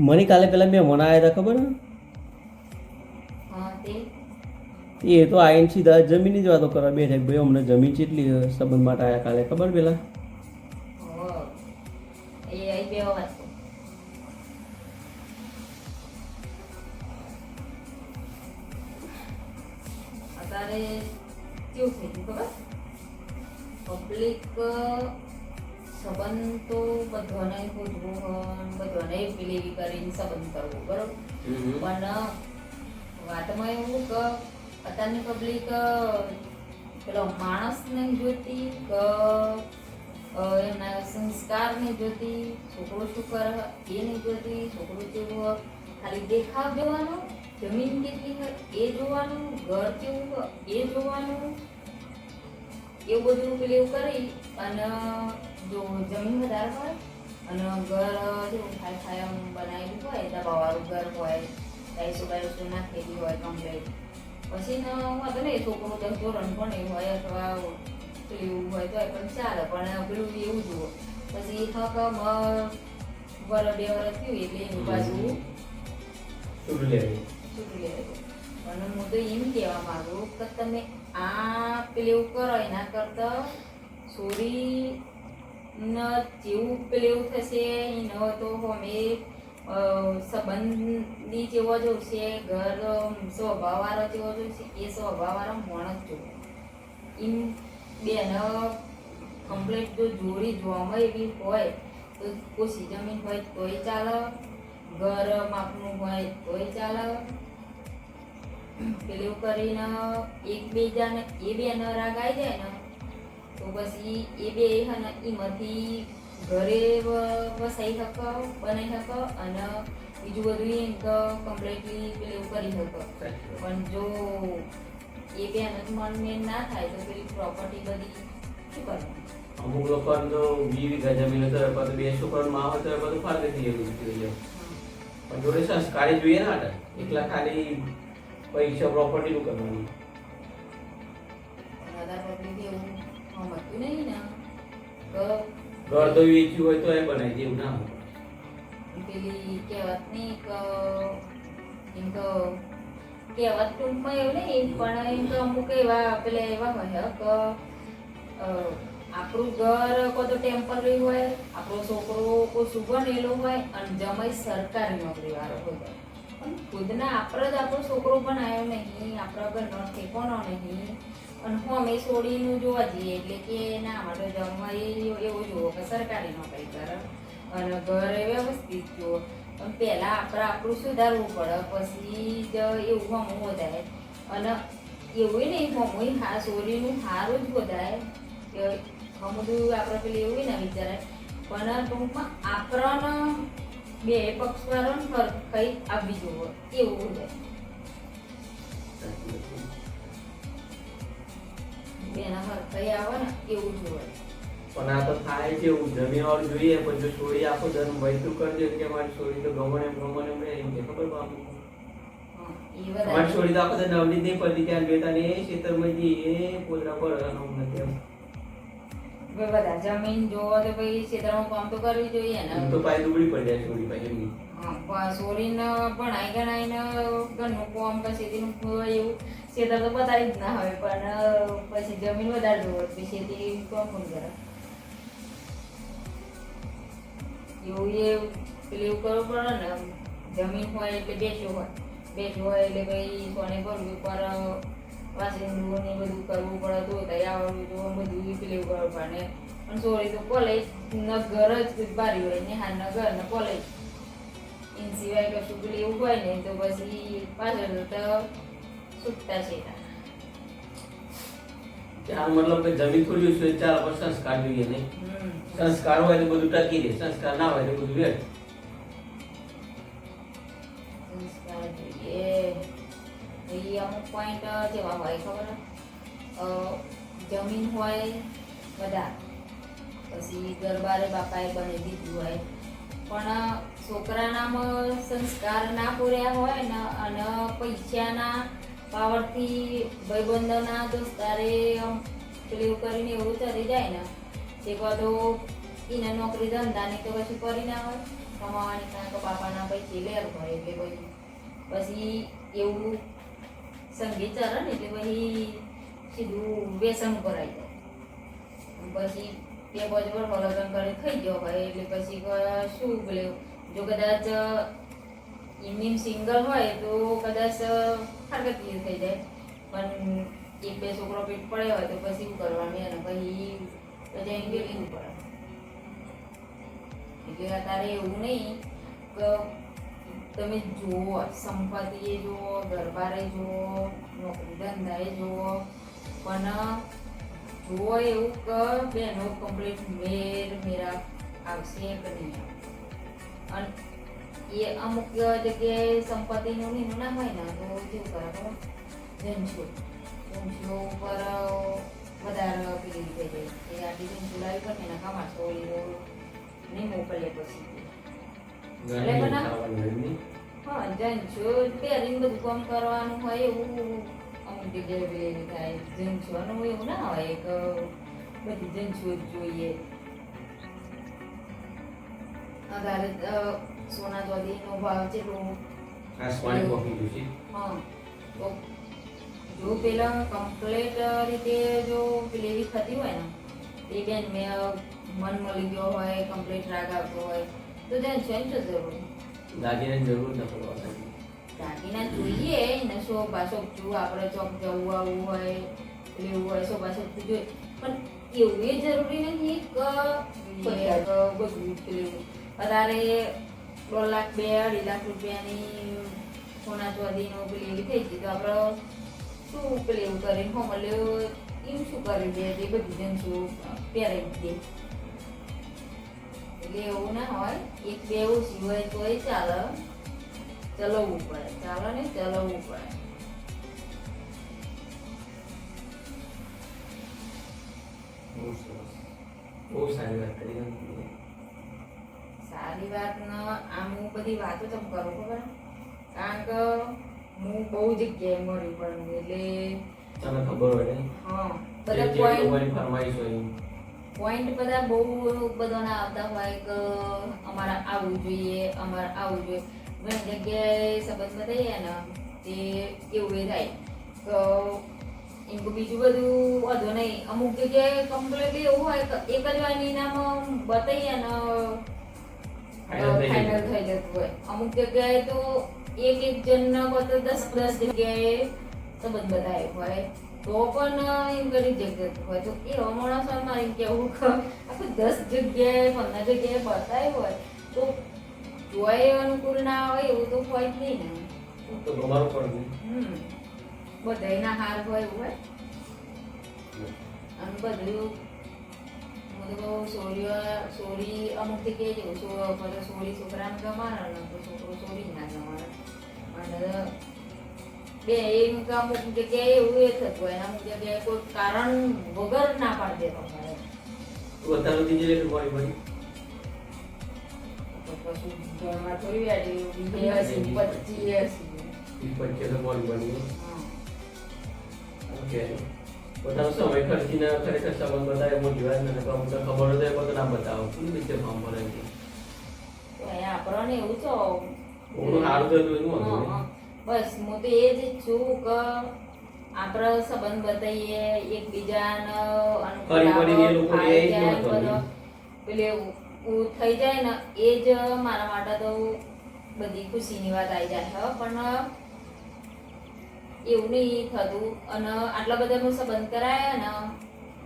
મને કાલે પેલા મહેમાન આવ્યા હતા ખબર ને? હા તે એ તો આઈને સીધા જમીનની જ વાતો કરવા બેઠા ભાઈ અમને જમીન કેટલી સંબંધ માટે આવ્યા કાલે ખબર પેલા. હો એ આઈ બે વાત છે. અત્યારે કેવું થઈ ગયું ખબર? પબ્લિક સંબંધ તો બધાને શોધવો બધાને પેલી કરીને સંબંધ કરવો બરોબર, પણ વાતમાં એવું કે અત્યારની પબ્લિક પેલો માણસ નહીં જોતી કે એમના સંસ્કાર નહીં જોતી, છોકરો શું કરે એ નહીં જોતી, છોકરો કેવું ખાલી દેખાવ જોવાનો, જમીન કેટલી હોય એ જોવાનું, ઘર કેવું હોય એ જોવાનું, એવું બધું પેલું કરી અને જો જમીન વધારે હોય અને ઘર જેવું ખાય ખાય આમ બનાવેલું હોય દબાવાળું ઘર હોય, ટાઈસો બાઈસો નાખેલી હોય કમ્પ્લેટ, પછી વાંધો નહીં છોકરો 10 ધોરણ ભણે હોય અથવા પેલું હોય તો પણ ચાલે, પણ પેલું એવું જુઓ પછી થક વરસ 2 વર્ષ થયું એટલે એનું પાછું છૂટું લેવું. અને હું તો એમ કહેવા માંગુ કે તમે આ પેલું કરો એના કરતા છોરી જેવું પેલું થશે એનો તો અમે સંબંધી જેવો જોશે, ઘર સ્વભાવવાળો જેવો જોશે, એ સ્વભાવવાળો માણસ જોવો. એમ બેન કમ્પ્લેટ જો જોડી જોવામાં એવી હોય તો ઓછી જમીન હોય તોય ચાલે, ઘર માપનું હોય તોય ચાલે, પેલું કરીને એકબીજાને એ બે ન રાગાઈ જાય ને તો પછી એ બે હે ને એમાંથી ઘરે વસાઈ શકો, બનાવી શકો અને બીજું બધું એમ તો કમ્પ્લીટલી પેલું કરી શકો. પણ જો એ બે મન મેન ના થાય તો પેલી પ્રોપર્ટી બધી શું કરવાનું? અમુક લોકો તો 20 વીઘા જમીન હતો પછી 2 છોકરાનું માં હોય તો બધું ફાળવે થઈ ગયું પણ જોડે સંસ્કારી જોઈએ ને આટલે એકલા ખાલી પૈસા પ્રોપર્ટી નું કરવાનું. નહીં ને ઘર તો વેચ્યું હોય તો એ બનાવી દે એવું ના હોય. પેલી કહેવત નહીં એમ તો કહેવત ટૂંકમાં એવું નહીં પણ એમ તો અમુક એવા પેલા એવા હોય કે આપણું ઘર કોઈ તો ટેમ્પરરી હોય, આપણો છોકરો કોઈ સુગનેલો હોય અને જમાઈ સરકારી નોકરી વાળો હોય, પણ ખુદના આપણે જ આપણો છોકરો પણ આવ્યો નહીં, આપણા ઘરનો ઠેકાણો નહીં અને અમે છોડીનું જોવા જઈએ એટલે કે ના માટે જમાઈ એવું જુઓ કે સરકારી નોકરી કરે અને ઘરે વ્યવસ્થિત જુઓ. પણ પહેલાં આપણે આપણું સુધારવું પડે પછી જ એવું હમું વધારે અને એવું નહીં હમું છોડીનું સારું જ વધારે કે બધું આપણે પેલું એવું ના વિચારે પણ ટૂંકમાં આપણને બે પક્ષવાળાને કંઈ આપવી જોવો એવું હોય. બેના હર કંઈ આવે ને એવું જ હોય. પણ આ તો થાય છે એવું જમીન વાળું જોઈએ પણ જો છોડી આખો ધર્મ વૈતું કરી દે કે મારી છોડી તો ગમણ એમ એમ કે ખબર બાપુ મારી છોડી તો આખો ધર્મ નવડી નહીં પડતી ક્યાં બેટા ને ખેતરમાં જઈએ પોદરા પર નથી એમ બધા જમીન જોવો તો ભાઈ ક્ષેત્રમાં કામ તો કરવી જોઈએ ને તો પાય દુબળી પડી જાય છોડી પાછી છોડીને ભણાઈ ગણાઈને ઘરનું કામ કે ખેતીનું એવું ક્ષેત્ર તો બતાવી જ ના હોય પણ પછી જમીન વધારે જોવો પછી ખેતી કોણ કોણ કરે એવું એ પેલું કરવું પડે ને. જમીન હોય એટલે બેસ્યું હોય એટલે ભાઈ સોને ભરવું પર વાસિંદું ને બધું કરવું પડે તો તૈયાર તો બધું પેલું કરવું પડે પણ સોરી તો કોલેજ ન ઘર જ બારી હોય ને હા ન ઘર ને કોલેજ એના સિવાય કશું પેલું એવું હોય ને તો પછી પાછળ તો છૂટતા છે. મતલબ કે જમીન થોડી છે ચાલ પર સંસ્કાર જોઈએ નહીં. સંસ્કાર હોય તો બધું ટકી રહે, સંસ્કાર ના હોય તો બધું વેઠ. સંસ્કાર જોઈએ એ અમુક પોઈન્ટ જેવા હોય ખબર જમીન હોય બધા પછી ગરબારે બાપાએ બની દીધું હોય પણ છોકરાનામાં સંસ્કાર ના પૂર્યા હોય ને અને પૈસાના પાવરથી ભાઈબંધોના દોસ્તારે પેલું કરીને એવું ચડી જાય ને તે બધું એને નોકરી ધંધાની તો કશું કરી ના હોય કમાવાની, કારણ કે બાપાના પછી લેર હોય એટલે પછી એવું સંગીત ચરે ને એટલે પછી સીધું વ્યસન કરાઈ જાય. પછી તે બજબર લગ્ન કરી થઈ ગયો હોય એટલે પછી શું બોલે, જો કદાચ એમની સિંગલ હોય તો કદાચ હરકત થઈ જાય, પણ એક બે છોકરો પેટ પડ્યો હોય તો પછી શું કરવાનું અને પછી બધા એમ લેવું પડે. એટલે અત્યારે એવું નહીં કે તમે જુઓ સંપત્તિએ જુઓ, ગરબારે જુઓ, નોકરી ધંધાએ જુઓ, પણ જુઓ એવું કે બેનો કમ્પ્લીટ મેરા આવશે કે નહીં આવે. અને એ અમુક જગ્યાએ સંપત્તિનું નીનું ના હોય ને તો જેવું કરે ખબર, જનશો ઉપર વધારે પેલી થઈ જાય એ આટલી જનશો લાવી પણ એના કમાશો નહીં મોકલે પછી. હા, જનશો પહેરીને બધું કામ કરવાનું હોય એવું અમુક જગ્યાએ પેલી થાય. જનશોનું એવું ના હોય કે બધી જનશો જ જોઈએ. અત્યારે સોના ચાંદીનો ભાવ કેટલો આસમાની પહોંચી ગયું છે. હા, તો જો પેલા કમ્પ્લીટ રીતે જો પેલી થતી હોય ને એ બેન મેં મન મળી ગયો હોય, કમ્પ્લીટ રાગ આવતો હોય તો જેન છે ને જરૂર દાગીનાની જરૂર ન પડવા. દાગીના જોઈએ ને શોભા શોભતું આપણે ચોક જવું આવવું હોય લેવું હોય શોભા શોભતું જોઈએ, પણ એવું એ જરૂરી નથી કે બધું પેલું અત્યારે 1.5 લાખ 2.5 લાખ રૂપિયાની સોના ચાંદીનો પેલી એવી થઈ ગઈ તો આપણે શું પેલું એવું કરીને મળ્યો એમ શું કરી દે એ બધી જણ શું પહેરાવી દે. એટલે એવું ના હોય, એક બે ઓછી હોય તોય ચાલે, ચલાવવું પડે, ચાલે ને ચલાવવું પડે. બહુ સારી વાત કરી. સારી વાત આમ હું બધી વાતો તમ કરું ખબર, કારણ કે હું બહુ જગ્યાએ મળી પણ એટલે તમને ખબર હોય ને. હા, બધા બધા ફરમાઈશ હોય પોઈન્ટ બધા બહુ બધાના આવતા હોય કે અમારે આવવું જોઈએ, અમારે આવવું જોઈએ. ઘણી જગ્યાએ સંબંધ બતાવીએ ને તે એવું એ થાય તો એમ બીજું બધું વધુ નહીં. અમુક જગ્યાએ કમ્પ્લીટલી એવું હોય કે એક જ વાની નામ બતાવીએ ને ફાઇનલ થઈ જતું હોય. અમુક જગ્યાએ તો એક જણના કરતા 10 જગ્યાએ સંબંધ બતાવ્યો હોય તો પણ એમ કરી જગ્યા હોય તો એ માણસ મારે એમ કેવું કે આખું 10 જગ્યાએ 15 જગ્યાએ બતાવ્યું હોય તો જોય અનુકૂળ ના હોય એવું તો હોય જ નહીં ને. તો તમારું પણ બધાયના હાર હોય એવું હોય અને બધું સોરી અમુક જગ્યાએ જેવું સોરી છોકરાને ગમાડે ને તો છોકરો સોરી ના ગમાડે. અને બે એમ કે અમુક જગ્યાએ એવું એ થતું હોય, અમુક જગ્યાએ કોઈ કારણ વગર ના પાડી દેતો હોય. વધારે દીજે બોડી બોડી પછી ઘરમાં થોડી વાડી 25 તો બોડી બોડી ઓકે. પોતાનો સમય ખર્ચીને ખરેખર સંબંધ બતાવે મોટી વાત નથી, પણ અમને ખબર હોય તો ના બતાવો શું રીતે ફોર્મ ભરે છે તો અહીંયા આપણને એવું તો બહુ સારું થતું એનું હતું. બસ હું તો એ જ છું કે આપણે સંબંધ બતાવીએ એકબીજાને પેલે થઈ જાય ને એ જ મારા માટે તો બધી ખુશીની વાત આવી જાય. પણ એવું નહીં થતું અને આટલા બધા સંબંધ કરાયા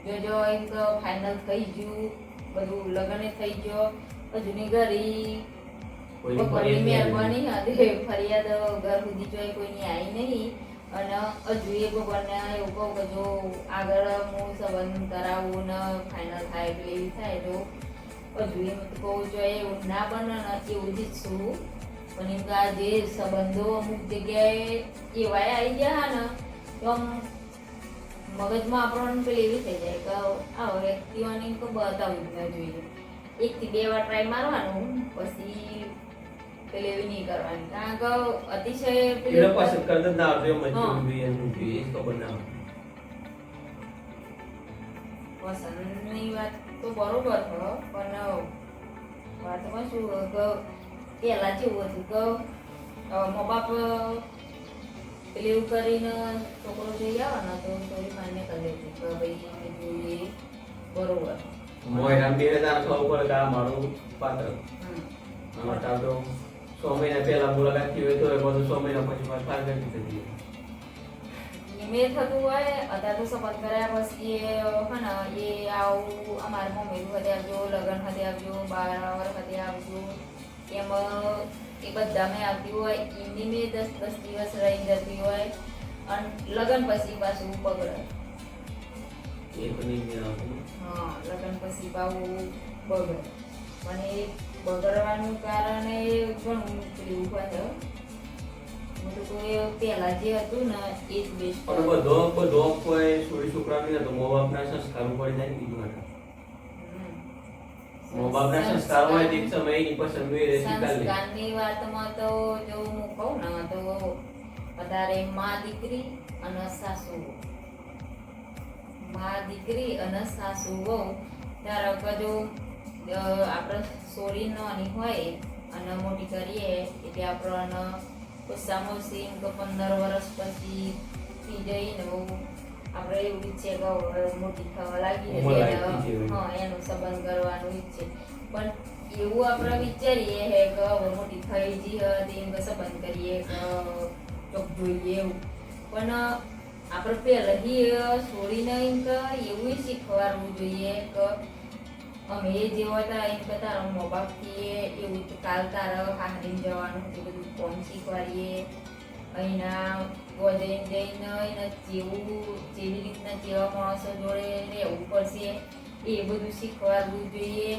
ને જો એક ફાઇનલ થઈ ગયું, બધું લગ્ન થઈ ગયો, હજુની ઘરી ભગવાનની મહેરબાની હતી ફરિયાદ ઘર સુધી જોઈ કોઈની આવી નહીં. અને હજુ એ ભગવાનને એવું કહું કે જો આગળ હું સંબંધ કરાવું ને ફાઇનલ થાય એટલે એવી થાય તો હજુ એમ કહું જોઈએ એવું ના બને ને એવું જ છું. પણ એમ કે આ જે સંબંધો અમુક જગ્યાએ એવા આવી ગયા ને તો આમ મગજમાં આપણને પેલી એવી થઈ જાય કે આ વ્યક્તિઓને તો બતાવવું જ ન જોઈએ. 1 થી 2 વાર ટ્રાય મારવાનું પછી પેલી એવી નહીં કરવાની, કારણ કે અતિશય પેલી પસંદ કરતા ના આવજો મજબૂરી એનું જોઈએ ખબર ના પસંદની વાત તો બરોબર છે પણ વાતમાં શું કે પહેલા જેવું હતું કે મા બાપ પેલું એવું કરીને છોકરો જઈ આવે ને તો થોડી માન્ય કરી લેતી કે ભાઈ અમે જોઈએ બરોબર મોયરામ બે હજાર ખબર પડે કે આ મારું પાત્ર અમારા તો 6 મહિના પહેલા મુલાકાત થઈ હોય તો એ બધું 6 મહિના પછી પાછળ કરી દીધી મેં થતું હોય અત્યારે તો શપથ કર્યા પછી હે ને એ આવું અમારા મમ્મી હદે આવજો લગ્ન હદે આવજો 12 વર્ષ હદે આવજો એમ એ બધા મેં આવતી હોય એમની મેં 10 દિવસ રહી જતી હોય અને લગ્ન પછી પાછું બગડે એ પણ નહીં આવતું હા લગ્ન પછી પાછું બગડે પણ એ બગડવાનું કારણ એ ઘણું પેલું હોય પેલા જે હતું ને એ જ બેસ્ટ પણ બધો કોઈ છોડી છોકરા નહીં તો મા બાપના સંસ્કાર પડી જાય ને બીજું માટે મા બાપના સંસ્કાર હોય તે સમય એની પસંદ મેળે સંસ્કારની વાતમાં તો જો હું કહું ને તો વધારે માં દીકરી અને સાસુ વહુ ધારો કે જો આપણે સોરી નાની હોય અને મોટી કરીએ એટલે આપણને ઓછામાં ઓછી 15 વર્ષ પછી થઈ જઈને આપણે એવું ઈચ્છે કે મોટી થવા લાગી એનો સંબંધ કરવાનું ઈચ્છે પણ એવું આપણે વિચારીએ હે કે હવે મોટી થઈ ગઈ હતી એમ સંબંધ કરીએ કે ચોક જોઈએ એવું પણ આપણે પહેલાથી છોડીને એમ કે એવું શીખવાડવું જોઈએ કે અમે જે હતા એમ કે તારા મા બાપથી એવું કાલ તારા હાથરીને જવાનું એ બધું કોણ શીખવાડીએ અહીંના જઈને એના જેવી રીતના જેવા માણસો જોડે રહેવું પડશે એ બધું શીખવાડવું જોઈએ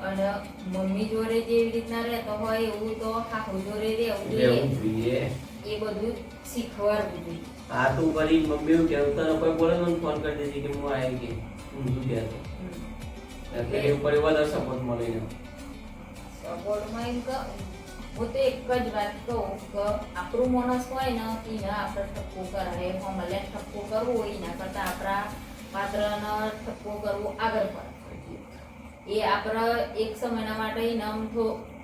અને મમ્મી જોડે જેવી રીતના રહેતો હોય એવું તો હાહુ જોડે રહેવું જોઈએ એ બધું શીખવાડવું જોઈએ હા તું કરી મમ્મી એવું કેવું તને કોઈ બોલે મને ફોન કરી દેજે કે હું આવી ગઈ હું શું કહેતો એટલે એ ઉપર વધારે સપોર્ટ મળે ને સપોર્ટમાં એમ કે હું તો એક જ વાત કહું કે આપણું માણસ હોય ને એને આપણે ઠપકો કરાય મળે ઠપકો કરવો હોય એના કરતાં આપણા પાત્રને ઠપકો કરવો આગળ પડે એ આપણે એક સમયના માટે એને આમ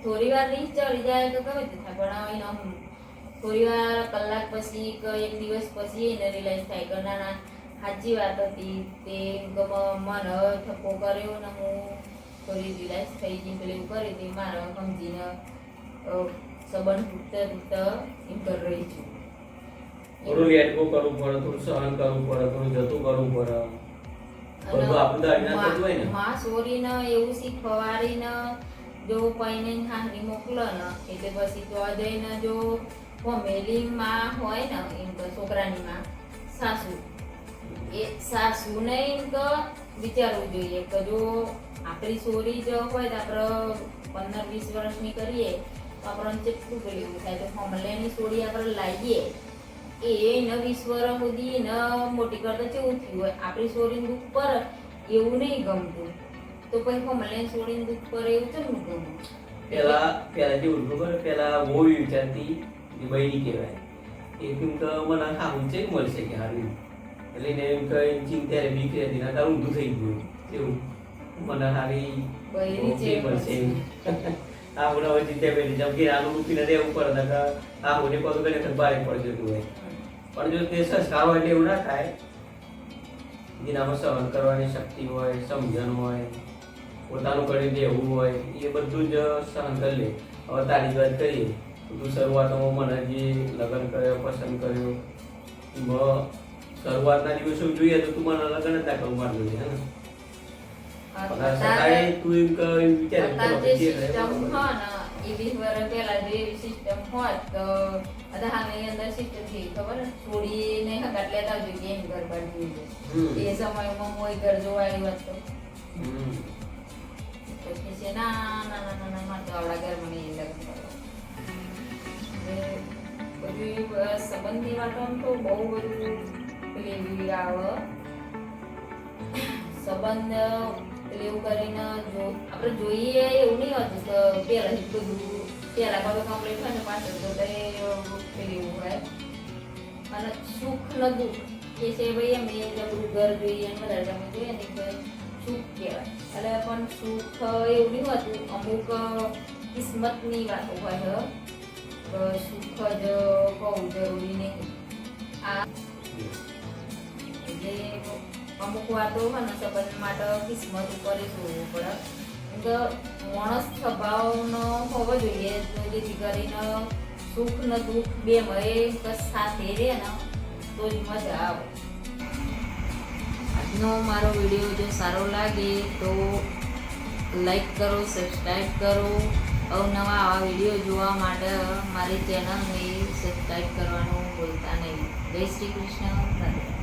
થોડી વાર રીત ચડી જાય તો ગમે તે થાય પણ એને આમ થોડી વાર કલાક પછી કે એક દિવસ પછી એને રિલાઇઝ થાય કે ના ના સાચી વાત હતી તે મને ઠપકો કર્યો ને હું થોડી રિલાઇઝ થઈ ગઈ પેલું કરી હતી મારે સમજીને સંબંધ તૂટતા એમ કરી રહી છું થોડું લેટ ગો કરવું પડે થોડું સહન કરવું પડે થોડું જતું કરવું પડે બધું આપણું દાડીના થતું હોય ને માં સોરીને એવું શીખવાડીને જો કોઈને હાંડી મોકલો ને એટલે પછી તો જઈને જો ફેમિલી માં હોય ને એમ તો છોકરાની માં સાસુ એ સાસુને એમ તો વિચારવું જોઈએ કે જો આપણી સોરી જો હોય તો આપણે 15-20 વર્ષની કરીએ તો આપણને કેટલું પેલું થાય તો ફોમલેની સોરી આપણે લાવીએ એ 20 વર્ષ સુધી ન મોટી કરતા કેવું થયું હોય આપણી સોરીને દુઃખ પર એવું નહીં ગમતું તો પછી ફોમલેની સોરીને દુઃખ પર એવું કેમ ગમતું પેલા જેવું ખબર પેલા હોવી વિચારતી એ બૈરી કહેવાય એ કેમ કે મને ખાવું છે કે મળશે કે હારું એટલે એને એમ કઈ ચિંતા બીક રહેતી ના તારું ઊંધું થઈ ગયું એવું મને હારી મળશે આ હું હવે ચિંતા કરી જેમ કે આનું મૂકીને રહેવું પડે ને આ હું પગું કરીને બારે પડી જતું હોય પણ જો તે સંસ્કાર હોય એટલે એવું ના થાય જેનામાં સહન કરવાની શક્તિ હોય સમજણ હોય પોતાનું કરી દેવું હોય એ બધું જ સહન કરી લે હવે તારી જ વાત કરીએ તું શરૂઆતમાં મને જે લગ્ન કર્યો પસંદ કર્યો એમાં શરૂઆતના દિવસો જોઈએ તો તું મને લગ્ન જ ના કરવું માંડું છે ને અત્યારે તું એમ વિચારે સિસ્ટમ હોય ને એ 20 વર્ષ પહેલા જે સિસ્ટમ હોત તો હાલની અંદર સિસ્ટમ થી ખબર છોડીને હકાટ લેતા આવજો કે એમ ઘર બાંધવું એ સમયમાં મોય ઘર જોવાયું હોત તો પછી ના ના ના ના ના તો આવડા ઘરમાં નહીં લગ્ન કરો બધી સંબંધની વાતો તો બહુ બધું પેલી આવે સંબંધ એવું કરીને જો આપણે જોઈએ એવું નહીં હતું કે પહેલાં બધું પહેલાં બધું કમ્પ્લીટ થાય ને પાછળ તો પેલું હોય અને સુખ ને દુઃખ એ છે ભાઈ અમે બધું ઘર જોઈએ અને વધારે તમે જોઈએ ને કે સુખ કહેવાય. એટલે પણ સુખ એવું નહીં હોતું, અમુક કિસ્મતની વાતો હોય છે. સુખ જ બહુ જરૂરી નહીં. આ એટલે અમુક વાતો હોય ને સંબંધ માટે કિસ્મત ઉપર જોવું પડે. માણસ સ્વભાવનો હોવો જોઈએ, તો જેથી કરીને સુખ ને દુઃખ બે મળે સાથે રહે ને તો જ મજા આવે. આજનો મારો વિડીયો જો સારો લાગે તો લાઈક કરો, સબસ્ક્રાઈબ કરો. અવનવા આવા વિડીયો જોવા માટે મારી ચેનલને સબસ્ક્રાઈબ કરવાનું ભૂલતા નહીં. જય શ્રી કૃષ્ણ.